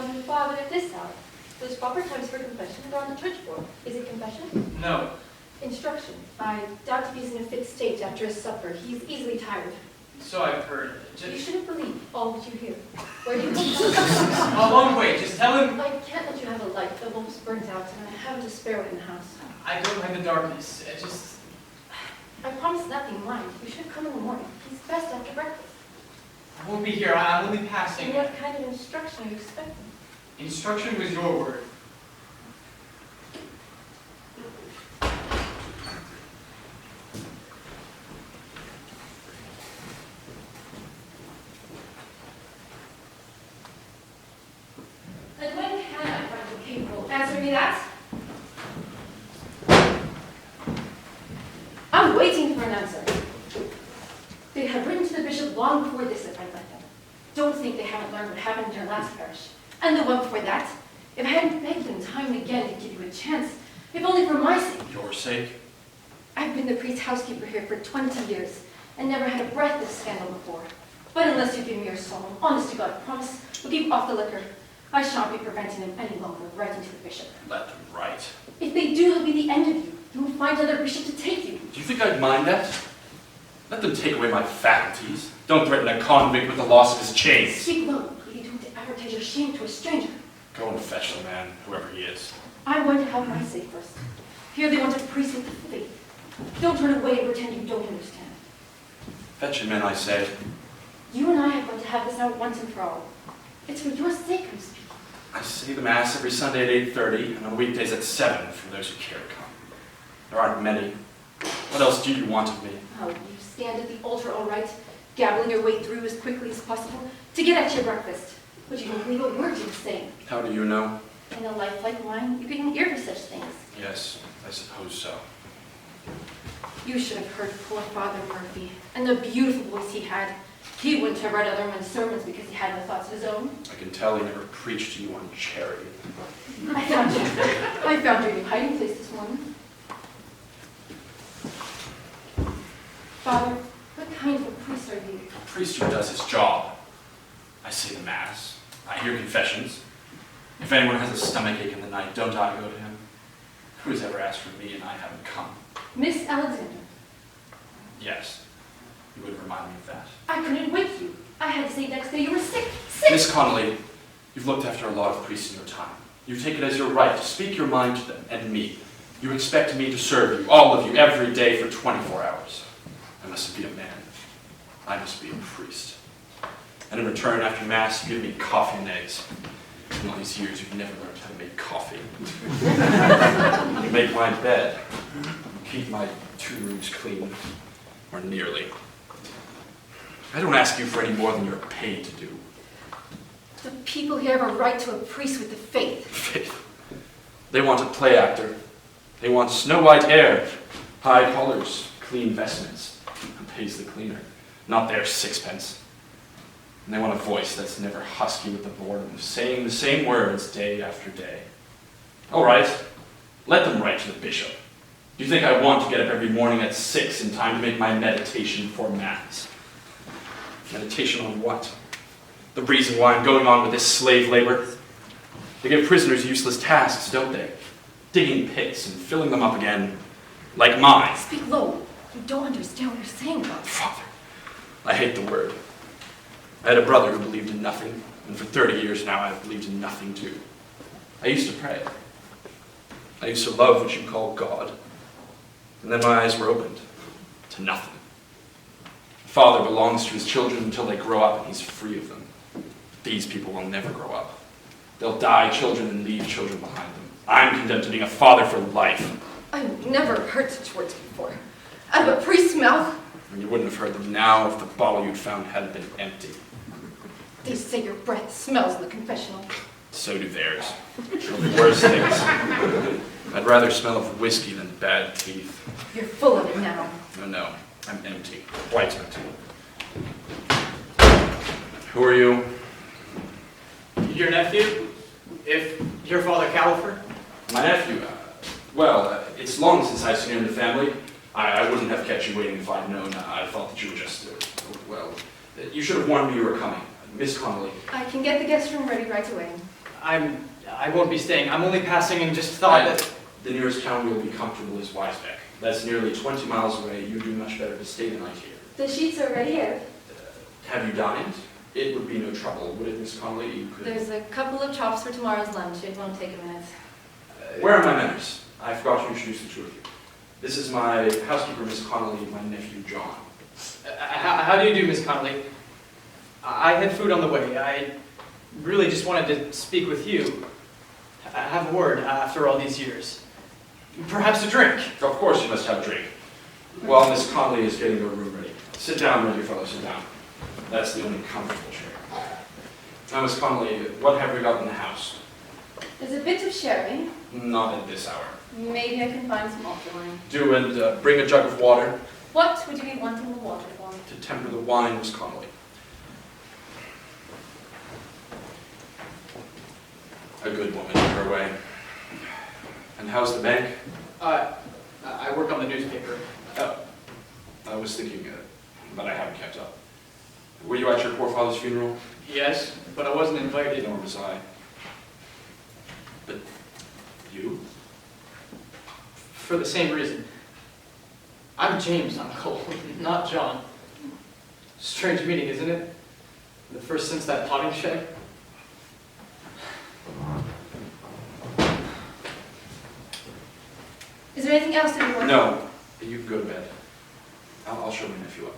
wondering, Father, at this hour, those proper times for confession are on the church board. Is it confession? No. Instruction. I doubt if he's in a fit state after his supper. He's easily tired. So I've heard. You shouldn't believe all that you hear. Where do you come from? I won't wait. Just tell him. I can't let you have a light. The bulb's burnt out, and I haven't a spare one in the house. I don't like the darkness. I promise nothing, mind. You should come in the morning. He's best after breakfast. I won't be here. I'm only passing. And what kind of instruction are you expecting? Instruction was your word. And when can I find you capable? Answer me that. I'm waiting for an answer. They had written to the bishop long before this if I let them. Don't think they haven't learned what happened in their last parish. And the one before that. If I hadn't begged them time and again to give you a chance, if only for my sake. Your sake? I've been the priest's housekeeper here for 20 years and never had a breath of scandal before. But unless you give me your solemn, honest to God promise, we'll keep off the liquor. I shan't be preventing them any longer writing to the bishop. Let them write. If they do, it'll be the end of you. You will find another bishop to take you. Do you think I'd mind that? Let them take away my faculties. Don't threaten a convict with the loss of his chains. Speak low. You don't to advertise your shame to a stranger. Go and fetch the man, whoever he is. I'm going to help my sake first. Here they want a priest with faith. Don't turn away and pretend you don't understand. Fetch him in, I say. You and I are going to have this out once and for all. It's for your sake I'm speaking. I say the Mass every Sunday at 8:30, and on weekdays at 7 for those who care to come. There aren't many. What else do you want of me? Oh, you stand at the altar all right, gabbling your way through as quickly as possible to get at your breakfast. But you don't believe a word you're saying. How do you know? In a life like mine, you get an ear for such things. Yes, I suppose so. You should have heard poor Father Murphy, and the beautiful voice he had. He wouldn't have read other men's sermons because he had no thoughts of his own. I can tell he never preached to you on charity. I found your new hiding place this morning. Father, what kind of a priest are you? A priest who does his job. I say the Mass. I hear confessions. If anyone has a stomachache in the night, don't I go to him? Who has ever asked for me and I haven't come? Miss Alexander. Yes. You would remind me of that. I couldn't wake you. I had to say next day you were sick. Sick! Miss Connolly, you've looked after a lot of priests in your time. You take it as your right to speak your mind to them and me. You expect me to serve you, all of you, every day for 24 hours. I mustn't be a man. I must be a priest. And in return, after Mass, you give me coffee and eggs. In all these years, you've never learned how to make coffee. You make my bed. Keep my 2 rooms clean. Or nearly. I don't ask you for any more than you're paid to do. The people here have a right to a priest with the faith. Faith. They want a play actor. They want snow-white hair, high collars, clean vestments. Who pays the cleaner? Not their 6pence. And they want a voice that's never husky with the boredom of saying the same words day after day. All right, let them write to the bishop. Do you think I want to get up every morning at 6 in time to make my meditation before Mass? Meditation on what? The reason why I'm going on with this slave labor? They give prisoners useless tasks, don't they? Digging pits and filling them up again, like mine. Speak low. You don't understand what you're saying about. Father, I hate the word. I had a brother who believed in nothing, and for 30 years now I've believed in nothing too. I used to pray. I used to love what you call God. And then my eyes were opened to nothing. A father belongs to his children until they grow up and he's free of them. These people will never grow up. They'll die children and leave children behind them. I'm condemned to being a father for life. I've never heard such words before. Out of a priest's mouth. And you wouldn't have heard them now if the bottle you'd found hadn't been empty. They say your breath smells in the confessional. So do theirs. The worst things. I'd rather smell of whiskey than bad teeth. You're full of it now. No, I'm empty. Quite empty. Who are you? Your nephew? If your father Califer? My nephew. It's long since I've seen you in the family. I wouldn't have kept you waiting if I'd known. I thought that you were just, you should have warned me you were coming. Miss Connolly. I can get the guest room ready right away. I won't be staying. I'm only passing and just thought that... The nearest town you'll be comfortable is Weisbeck. That's nearly 20 miles away. You'd do much better to stay the night here. The sheets are ready here. Have you dined? It would be no trouble, would it, Miss Connolly? You could... There's a couple of chops for tomorrow's lunch. It won't take a minute. Where are my manners? I forgot to introduce the two of you. This is my housekeeper, Miss Connolly, and my nephew, John. How do you do, Miss Connolly? I had food on the way. I really just wanted to speak with you. Have a word after all these years. Perhaps a drink. Of course you must have a drink. While Miss Connolly is getting her room ready. Sit down, my dear fellow, sit down. That's the only comfortable chair. Now, Miss Connolly, what have we got in the house? There's a bit of sherry. Not at this hour. Maybe I can find some altar wine. Do, and bring a jug of water. What would you be wanting the water for? To temper the wine, Miss Connolly. A good woman in her way. And how's the bank? I work on the newspaper. Oh, I was thinking, but I haven't kept up. Were you at your poor father's funeral? Yes, but I wasn't invited. Nor was I. But you? For the same reason. I'm James, Uncle, not John. Strange meeting, isn't it? The first since that potting shed. Is there anything else that you want? No. You can go to bed. I'll show my nephew up.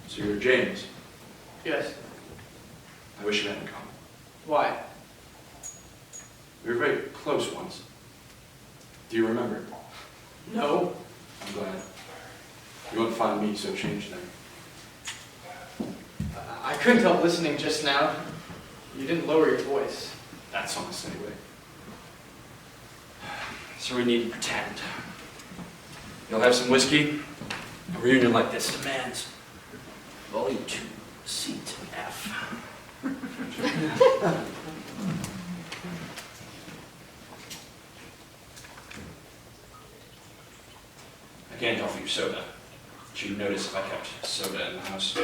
So you're James. Yes. I wish you hadn't come. Why? We were very close once. Do you remember? No. I'm glad. You won't find me so changed then. I couldn't help listening just now. You didn't lower your voice. That's honest anyway. So we needn't pretend. You'll have some whiskey? A reunion like this demands. Volume 2, Seat F. I can't offer you soda. But you'd notice if I kept soda in the house.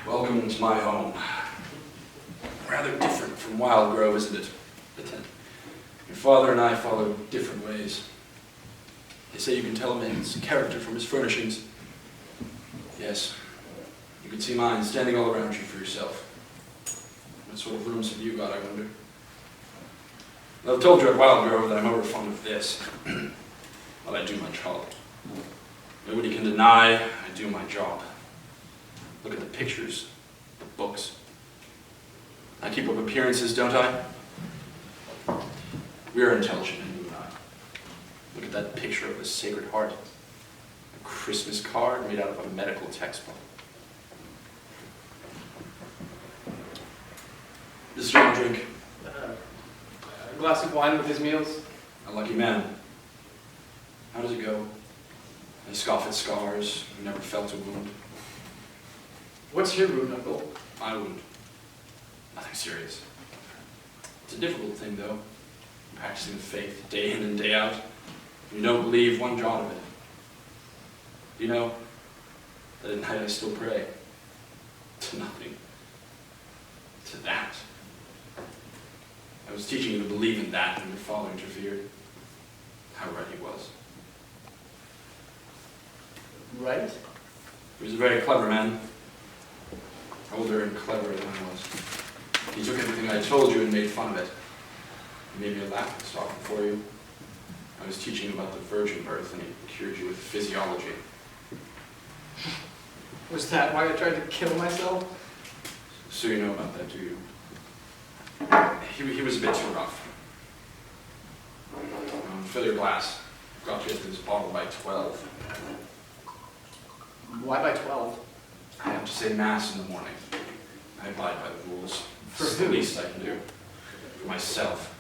Welcome to my home. Rather different from Wild Grove, isn't it? But your father and I follow different ways. They say you can tell a man's character from his furnishings. Yes, you can see mine standing all around you for yourself. What sort of rooms have you got, I wonder? Well, I've told you at Wild Grove that I'm over fond of this. Well, I do my job. Nobody can deny I do my job. Look at the pictures, the books. I keep up appearances, don't I? We are intelligent, you and I. Look at that picture of the Sacred Heart. A Christmas card made out of a medical textbook. This is your drink. A glass of wine with his meals. A lucky man. How does it go? I scoff at scars, who never felt a wound. What's your wound, Uncle? My wound. Nothing serious. It's a difficult thing, though. Practicing the faith day in and day out. You don't believe one jot of it. You know that at night I still pray. To nothing. To that. I was teaching you to believe in that when your father interfered. How right he was. Right? He was a very clever man. Older and cleverer than I was. He took everything I told you and made fun of it. He made me a laughing stock before you. I was teaching you about the virgin birth and he cured you with physiology. Was that why I tried to kill myself? So you know about that, do you? He was a bit too rough. Fill your glass. Got you this bottle by 12. Why by 12? I have to say Mass in the morning. I abide by the rules. For It's who? the least I can do. For myself.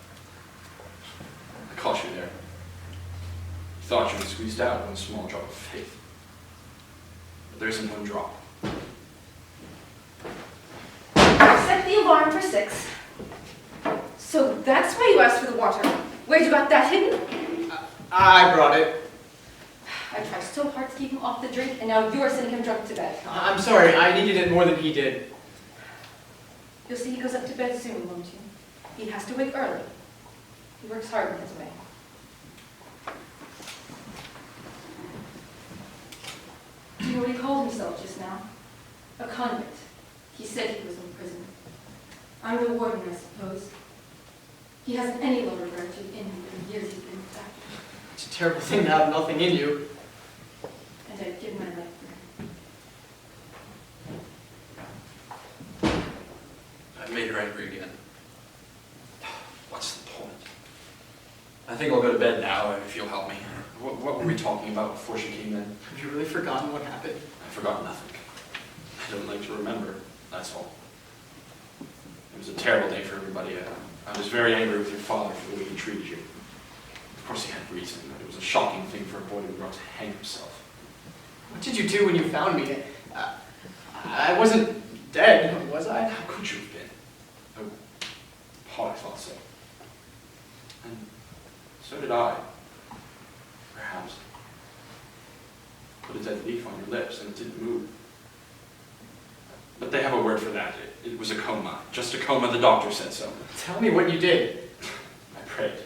I caught you there. You thought you were squeezed out of one small drop of faith. But there isn't one drop. Set the alarm for 6. So that's why you asked for the water. Where'd you got that hidden? I brought it. I tried so hard to keep him off the drink, and now you're sending him drunk to bed. I'm sorry, I needed it more than he did. You'll see he goes up to bed soon, won't you? He has to wake early. He works hard in his way. Do you know what he called himself just now? A convict. He said he was in prison. I'm the warden, I suppose. He hasn't any longer gratitude in him for the years he's been back. It's a terrible thing to have nothing in you. And I'd give my life for him. I've made her angry again. What's the point? I think I'll go to bed now if you'll help me. What were we talking about before she came in? Have you really forgotten what happened? I forgot nothing. I don't like to remember, that's all. It was a terrible day for everybody. I was very angry with your father for the way he treated you. Of course he had reason. It was a shocking thing for a boy to be brought to hang himself. What did you do when you found me? I wasn't dead, was I? How could you have been? Oh, Paul, I thought so. And so did I. Perhaps. Put a dead leaf on your lips and it didn't move. But they have a word for that. It was a coma. Just a coma, the doctor said so. Tell me what you did. I prayed.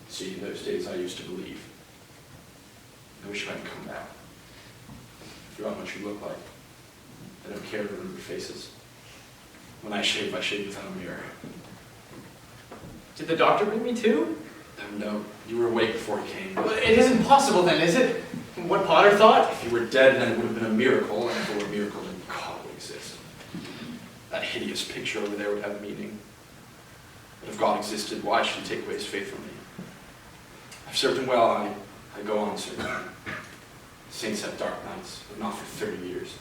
See, in those days I used to believe. I wish I hadn't come back. I forgot what you look like. I don't care to remember faces. When I shave without a mirror. Did the doctor bring me too? No, you were awake before he came. Well, it isn't possible then, is it? What Potter thought? If you were dead, then it would have been a miracle, and if it were a miracle, then God would exist. That hideous picture over there would have meaning. But if God existed, why should he take away his faith from me? I've served him well, I go on serving him. Saints have dark nights, but not for 30 years.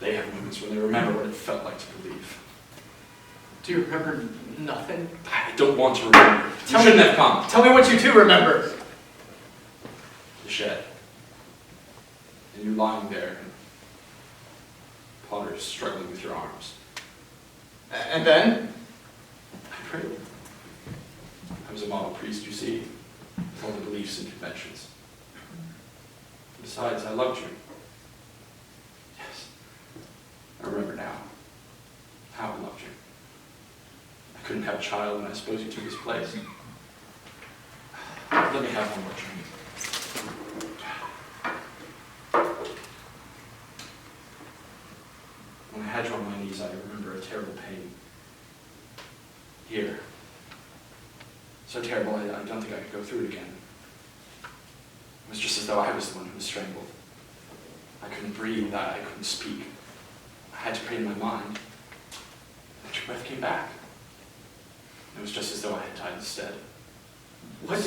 They have moments when they remember what it felt like to believe. Do you remember nothing? I don't want to remember. You shouldn't have come. Tell me what you do remember. The shed. And you lying there, and Potter struggling with your arms. And then? I prayed. I was a model priest, you see, with all the beliefs and conventions. Besides, I loved you. Yes. I remember now how I loved you. I couldn't have a child, and I suppose you took his place. Let me have one more drink. When I had you on my knees, I remember a terrible pain. Here. So terrible, I don't think I could go through it again. It was just as though I was the one who was strangled. I couldn't breathe, I couldn't speak. I had to pray in my mind. And your breath came back. It was just as though I had died instead. What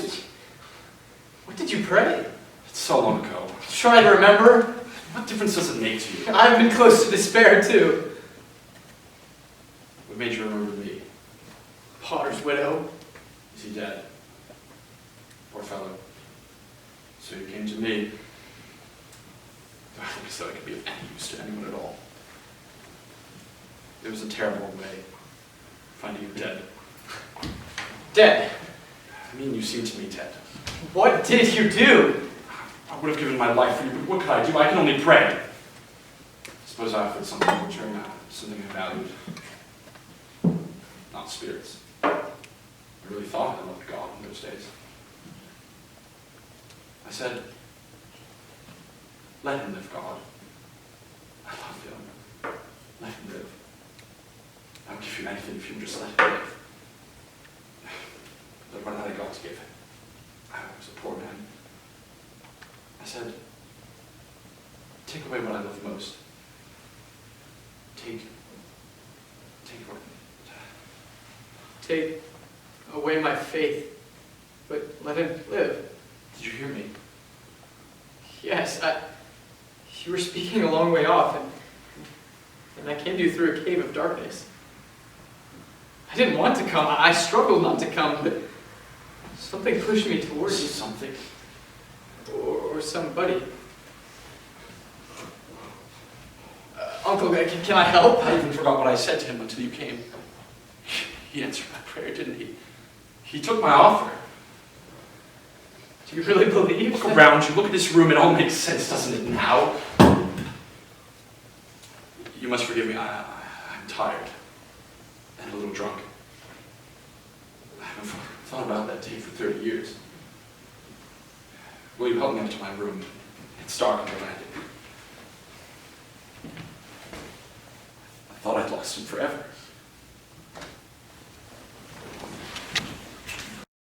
did you pray? It's so long ago. Try to remember. What difference does it make to you? I've been close to despair too. What made you remember me? Potter's widow. Is he dead? Poor fellow. So you came to me. Do I look as though I could be of any use to anyone at all? It was a terrible way, finding you dead. Dead? I mean, you seem to me dead. What did you do? I would have given my life for you, but what could I do? I can only pray. I suppose I offered something in return, something I valued. Not spirits. I really thought I loved God in those days. I said, let him live, God. I love him. Let him live. I'll give you anything if you just let him live. But what had I got to give him? I was a poor man. I said, take away what I love most. Take what? Take away my faith, but let him live. Did you hear me? Yes, you were speaking a long way off, and I came to you through a cave of darkness. I didn't want to come. I struggled not to come, but something pushed me towards you. Something? Or somebody. Uncle, can I help? I even forgot what I said to him until you came. He answered my prayer, didn't he? He took my offer. Do you really believe? Look around you, look at this room, it all makes sense, doesn't it, now? You must forgive me, I'm tired. And a little drunk. I haven't thought about that day for 30 years. Will you help me up to my room? It's dark on the landing. I thought I'd lost him forever.